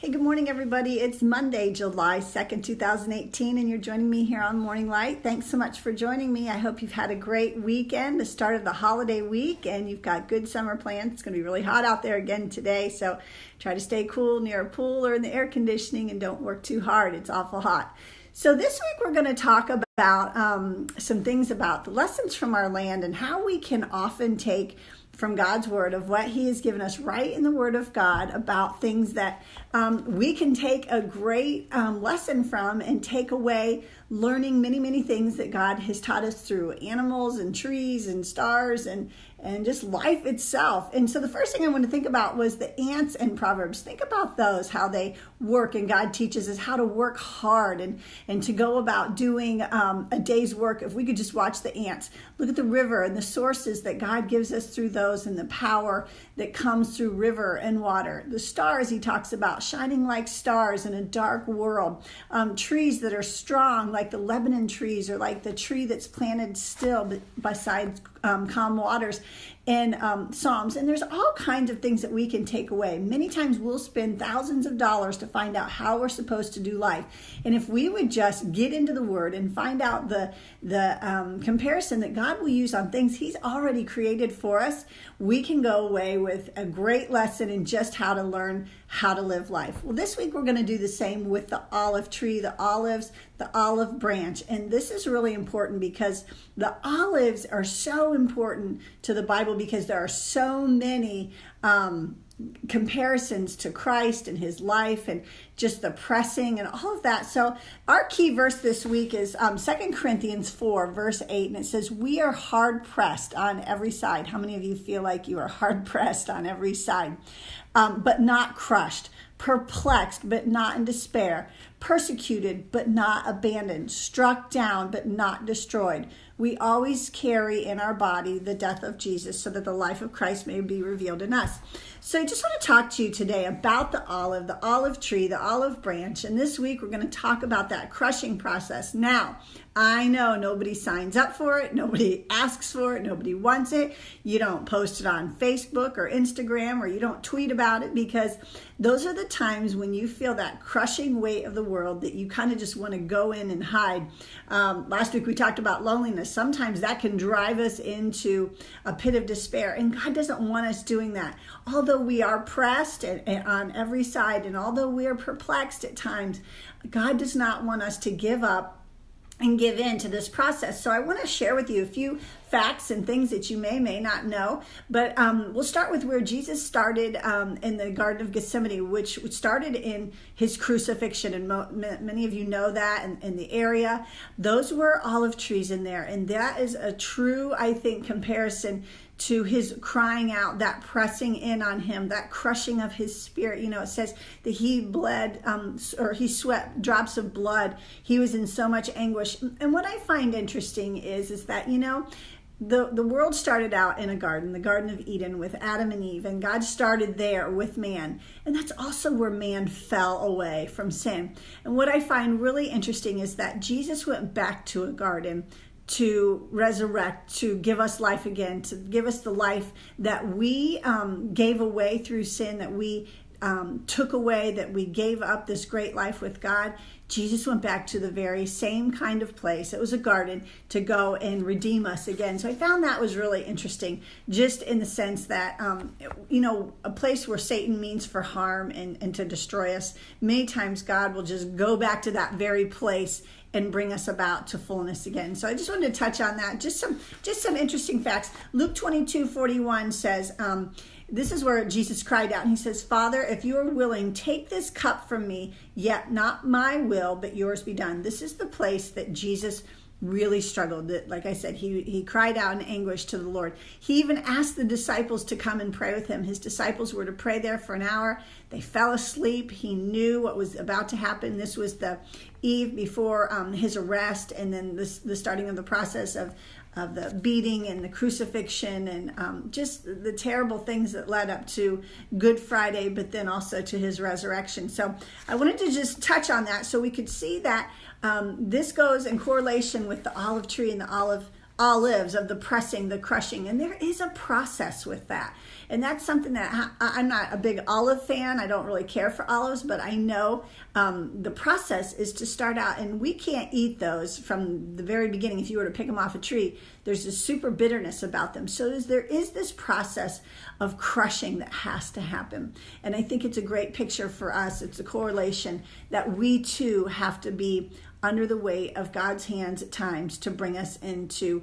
Hey, good morning, everybody. It's Monday, July 2nd, 2018, and you're joining me here on Morning Light. Thanks so much for joining me. I hope you've had a great weekend, the start of the holiday week, and you've got good summer plans. It's going to be really hot out there again today, so try to stay cool near a pool or in the air conditioning and don't work too hard. It's awful hot. So this week we're going to talk about some things about the lessons from our land and how we can often take from God's word of what he has given us right in the word of God about things that we can take a great lesson from and take away learning many things that God has taught us through animals and trees and stars and just life itself. And so the first thing I want to think about was the ants in Proverbs. Think about those, how they work, and God teaches us how to work hard and to go about doing a day's work. If we could just watch the ants, look at the river and the sources that God gives us through those and the power that comes through river and water. The stars he talks about shining like stars in a dark world. Trees that are strong like the Lebanon trees, or like the tree that's planted still beside calm waters in Psalms. And there's all kinds of things that we can take away. Many times we'll spend thousands of dollars to find out how we're supposed to do life. And if we would just get into the word and find out the comparison that God will use on things he's already created for us, we can go away with a great lesson in just how to learn how to live life. Well, this week we're going to do the same with the olive tree, the olives, the olive branch. And this is really important because the olives are so important to the Bible because there are so many comparisons to Christ and his life and just the pressing and all of that. So our key verse this week is 2 Corinthians 4 verse 8, and it says, we are hard pressed on every side. How many of you feel like you are hard pressed on every side? But not crushed, perplexed, but not in despair, persecuted, but not abandoned, struck down, but not destroyed. We always carry in our body the death of Jesus so that the life of Christ may be revealed in us. So I just want to talk to you today about the olive tree, the olive branch. And this week we're going to talk about that crushing process. Now, I know nobody signs up for it. Nobody asks for it. Nobody wants it. You don't post it on Facebook or Instagram, or you don't tweet about it, because those are the times when you feel that crushing weight of the world that you kind of just want to go in and hide. Last week we talked about loneliness. Sometimes that can drive us into a pit of despair, and God doesn't want us doing that. Although we are pressed and on every side, and although we are perplexed at times, God does not want us to give up and give in to this process. So I want to share with you a few facts and things that you may not know. But we'll start with where Jesus started in the Garden of Gethsemane, which started in his crucifixion. And many of you know that in the area. Those were olive trees in there. And that is a true, I think, comparison to his crying out, that pressing in on him, that crushing of his spirit. You know, it says that he bled, or he sweat drops of blood. He was in so much anguish. And what I find interesting is that, you know, the world started out in a garden, the Garden of Eden, with Adam and Eve, and God started there with man. And that's also where man fell away from sin. And what I find really interesting is that Jesus went back to a garden to resurrect, to give us life again, to give us the life that we gave away through sin, that we took away, that we gave up this great life with God. Jesus went back to the very same kind of place. It was a garden, to go and redeem us again. So I found that was really interesting, just in the sense that, you know, a place where Satan means for harm and to destroy us, many times God will just go back to that very place and bring us about to fullness again. So I just wanted to touch on that. Just some interesting facts. Luke 22:41 says, this is where Jesus cried out, and he says, Father, if you are willing, take this cup from me, yet not my will, but yours be done. This is the place that Jesus really struggled. That, like I said, he cried out in anguish to the Lord. He even asked the disciples to come and pray with him. His disciples were to pray there for an hour. They fell asleep. He knew what was about to happen. This was the eve before his arrest, and then the starting of the process of the beating and the crucifixion, and just the terrible things that led up to Good Friday, but then also to his resurrection. So I wanted to just touch on that so we could see that this goes in correlation with the olive tree and the olives, of the pressing, the crushing. And there is a process with that. And that's something that I'm not a big olive fan. I don't really care for olives, but I know the process is to start out, and we can't eat those from the very beginning. If you were to pick them off a tree, there's this super bitterness about them. So there is this process of crushing that has to happen. And I think it's a great picture for us. It's a correlation that we too have to be under the weight of God's hands at times to bring us into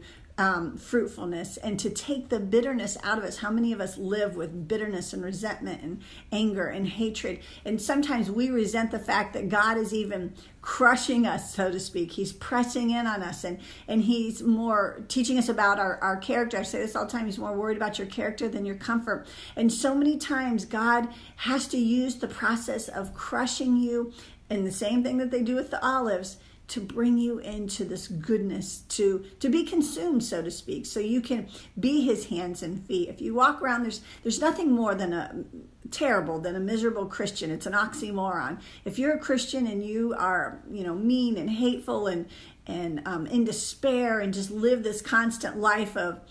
fruitfulness and to take the bitterness out of us. How many of us live with bitterness and resentment and anger and hatred? And sometimes we resent the fact that God is even crushing us, so to speak. He's pressing in on us, and he's more teaching us about our character. I say this all the time. He's more worried about your character than your comfort. And so many times God has to use the process of crushing you, and the same thing that they do with the olives, to bring you into this goodness, to be consumed, so to speak, so you can be his hands and feet. If you walk around, there's nothing more than a miserable Christian. It's an oxymoron. If you're a Christian and you are, mean and hateful and in despair and just live this constant life of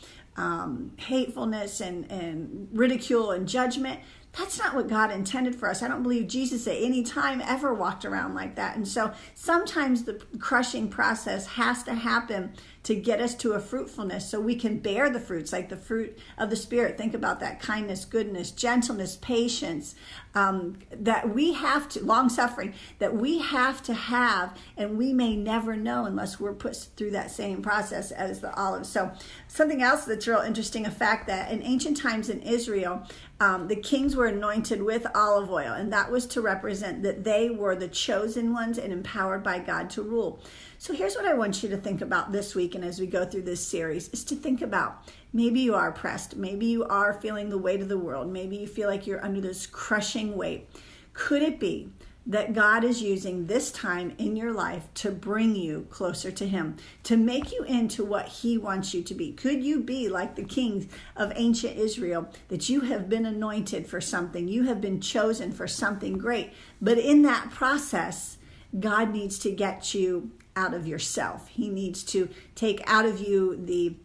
hatefulness and ridicule and judgment, that's not what God intended for us. I don't believe Jesus at any time ever walked around like that. And so sometimes the crushing process has to happen to get us to a fruitfulness so we can bear the fruits, like the fruit of the Spirit. Think about that: kindness, goodness, gentleness, patience, that we have to, long suffering, that we have to have, and we may never know unless we're put through that same process as the olives. So something else that's real interesting, a fact that in ancient times in Israel, the kings were anointed with olive oil, and that was to represent that they were the chosen ones and empowered by God to rule. So here's what I want you to think about this week, and as we go through this series, is to think about, maybe you are oppressed, maybe you are feeling the weight of the world, maybe you feel like you're under this crushing weight. Could it be that God is using this time in your life to bring you closer to him, to make you into what he wants you to be? Could you be like the kings of ancient Israel, that you have been anointed for something, you have been chosen for something great, but in that process, God needs to get you out of yourself. He needs to take out of you the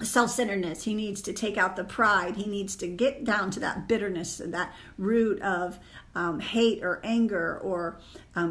self-centeredness. He needs to take out the pride. He needs to get down to that bitterness and that root of hate or anger or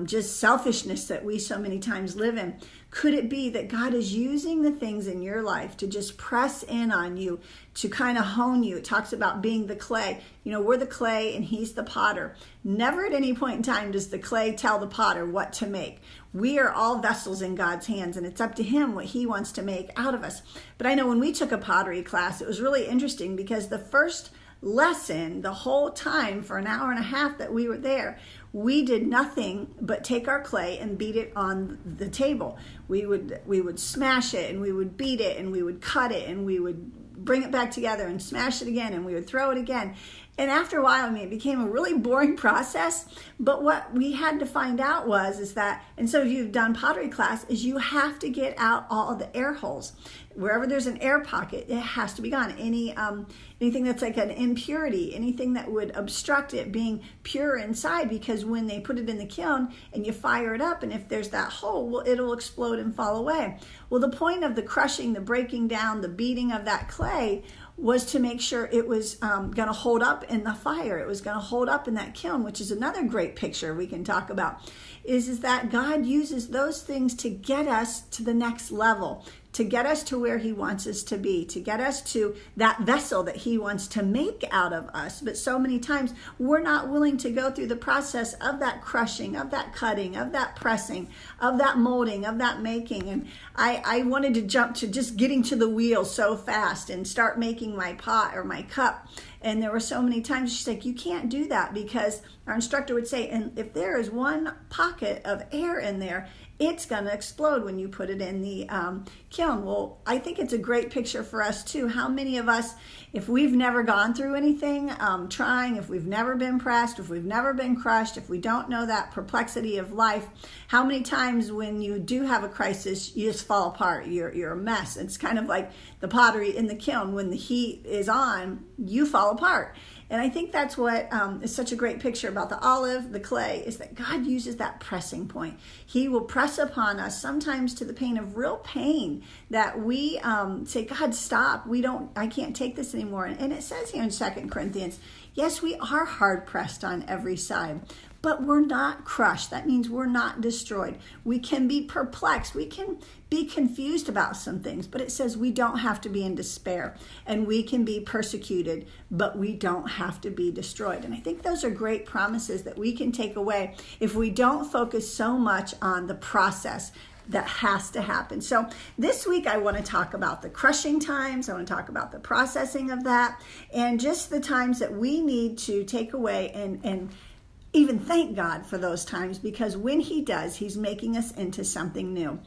just selfishness that we so many times live in. Could it be that God is using the things in your life to just press in on you, to kind of hone you? It talks about being the clay. We're the clay and he's the potter. Never at any point in time does the clay tell the potter what to make. We are all vessels in God's hands, and it's up to him what he wants to make out of us. But I know when we took a pottery class, it was really interesting because the first lesson, the whole time for an hour and a half that we were there, we did nothing but take our clay and beat it on the table. We would smash it, and we would beat it, and we would cut it, and we would bring it back together and smash it again, and we would throw it again. And after a while, it became a really boring process. But what we had to find out is that, and so if you've done pottery class, is you have to get out all of the air holes. Wherever there's an air pocket, it has to be gone. Anything that's like an impurity, anything that would obstruct it being pure inside, because when they put it in the kiln and you fire it up, and if there's that hole, well, it'll explode and fall away. Well, the point of the crushing, the breaking down, the beating of that clay was to make sure it was going to hold up in the fire. It was going to hold up in that kiln, which is another great picture we can talk about, is that God uses those things to get us to the next level, to get us to where he wants us to be, to get us to that vessel that he wants to make out of us. But so many times we're not willing to go through the process of that crushing, of that cutting, of that pressing, of that molding, of that making. And I wanted to jump to just getting to the wheel so fast and start making my pot or my cup. And there were so many times she's like, you can't do that, because our instructor would say, and if there is one pocket of air in there, it's going to explode when you put it in the kiln. Well, I think it's a great picture for us too. How many of us, if we've never gone through anything trying, if we've never been pressed, if we've never been crushed, if we don't know that perplexity of life, how many times when you do have a crisis, you just fall apart, you're a mess. It's kind of like the pottery in the kiln. When the heat is on, you fall apart. And I think that's what is such a great picture about the olive, the clay, is that God uses that pressing point. He will press upon us, sometimes to the pain of real pain, that we say, God, stop. I can't take this anymore. And it says here in 2 Corinthians, yes, we are hard pressed on every side, but we're not crushed. That means we're not destroyed. We can be perplexed. We can be confused about some things, but it says we don't have to be in despair, and we can be persecuted, but we don't have to be destroyed. And I think those are great promises that we can take away if we don't focus so much on the process that has to happen. So this week I want to talk about the crushing times. I want to talk about the processing of that, and just the times that we need to take away and even thank God for those times, because when he does, he's making us into something new.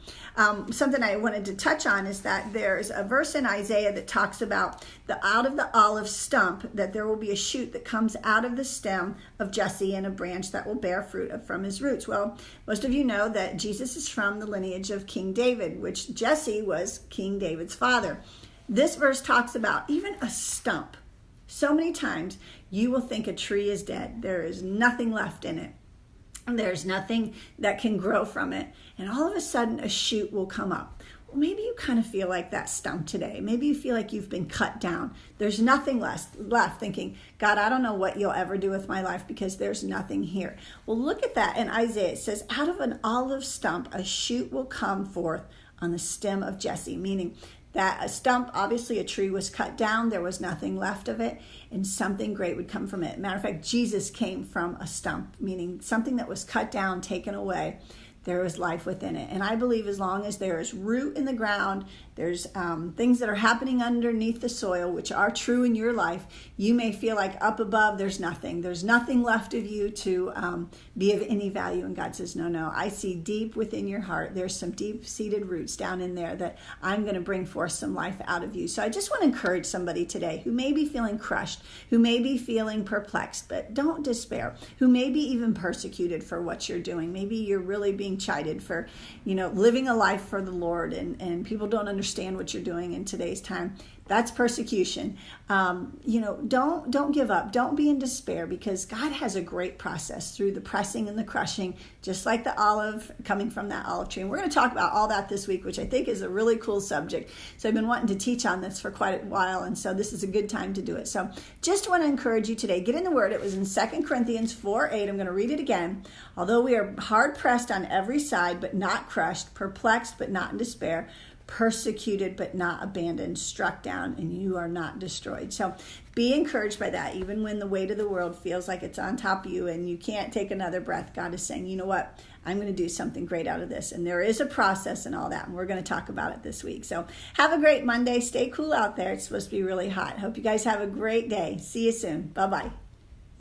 Something I wanted to touch on is that there's a verse in Isaiah that talks about out of the olive stump, that there will be a shoot that comes out of the stem of Jesse and a branch that will bear fruit from his roots. Well, most of you know that Jesus is from the lineage of King David, which Jesse was King David's father. This verse talks about even a stump. So many times you will think a tree is dead. There is nothing left in it. And there's nothing that can grow from it. And all of a sudden a shoot will come up. Well, maybe you kind of feel like that stump today. Maybe you feel like you've been cut down. There's nothing left, thinking, God, I don't know what you'll ever do with my life because there's nothing here. Well, look at that in Isaiah. It says, out of an olive stump, a shoot will come forth on the stem of Jesse, meaning that a stump, obviously a tree was cut down, there was nothing left of it, and something great would come from it. Matter of fact, Jesus came from a stump, meaning something that was cut down, taken away. There was life within it. And I believe as long as there is root in the ground, there's things that are happening underneath the soil, which are true in your life. You may feel like up above, there's nothing. There's nothing left of you to be of any value. And God says, no, I see deep within your heart. There's some deep-seated roots down in there that I'm going to bring forth some life out of you. So I just want to encourage somebody today who may be feeling crushed, who may be feeling perplexed, but don't despair, who may be even persecuted for what you're doing. Maybe you're really being chided for, living a life for the Lord, and people don't understand what you're doing in today's time. That's persecution. Don't give up. Don't be in despair, because God has a great process through the pressing and the crushing, just like the olive coming from that olive tree. And we're going to talk about all that this week, which I think is a really cool subject. So I've been wanting to teach on this for quite a while, and so this is a good time to do it. So just want to encourage you today, get in the Word. It was in 2 Corinthians 4:8. I'm going to read it again. Although we are hard pressed on every side, but not crushed, perplexed, but not in despair, persecuted but not abandoned, struck down, and you are not destroyed. So be encouraged by that. Even when the weight of the world feels like it's on top of you and you can't take another breath, God is saying, you know what? I'm going to do something great out of this. And there is a process and all that, and we're going to talk about it this week. So have a great Monday. Stay cool out there. It's supposed to be really hot. Hope you guys have a great day. See you soon. Bye-bye.